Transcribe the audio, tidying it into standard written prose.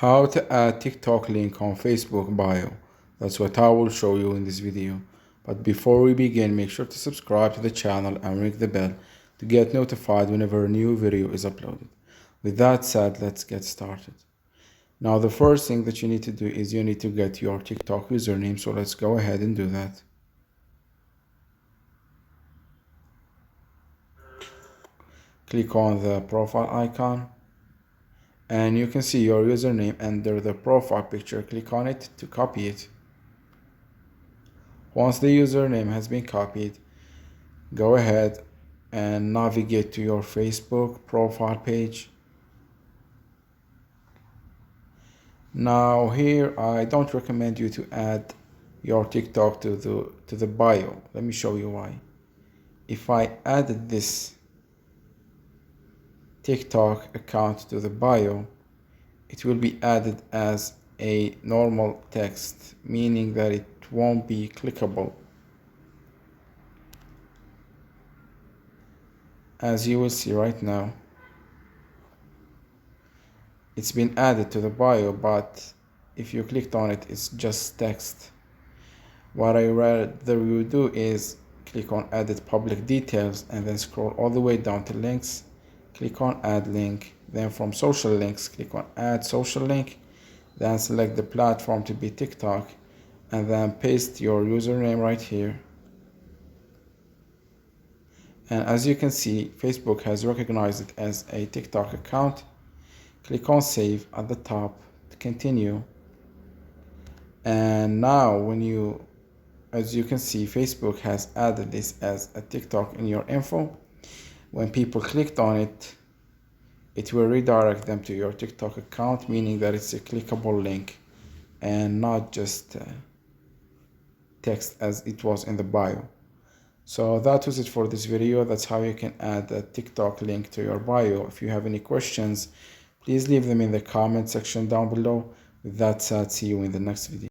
How to add TikTok link on Facebook bio. That's what I will show you in this video. But before we begin, make sure to subscribe to the channel and ring the bell to get notified whenever a new video is uploaded. With that said, let's get started. Now the first thing that you need to do is you need to get your TikTok username, so let's go ahead and do that. Click on the profile icon and you can see your username under the profile picture. Click on it to copy it. Once the username has been copied, go ahead and navigate to your Facebook profile page. Now here I don't recommend you to add your TikTok to the bio. Let me show you why. If I added this TikTok account to the bio, it will be added as a normal text, meaning that it won't be clickable. As you will see right now, it's been added to the bio, but if you clicked on it, it's just text. What I rather you do is click on edit public details and then scroll all the way down to links. Click on add link, then from social links, click on add social link, then select the platform to be TikTok and then paste your username right here. And as you can see, Facebook has recognized it as a TikTok account. Click on save at the top to continue. And now as you can see, Facebook has added this as a TikTok in your info. When people clicked on it, it will redirect them to your TikTok account, meaning that it's a clickable link and not just text as it was in the bio. So that was it for this video. That's how you can add a TikTok link to your bio. If you have any questions, please leave them in the comment section down below. With that said, see you in the next video.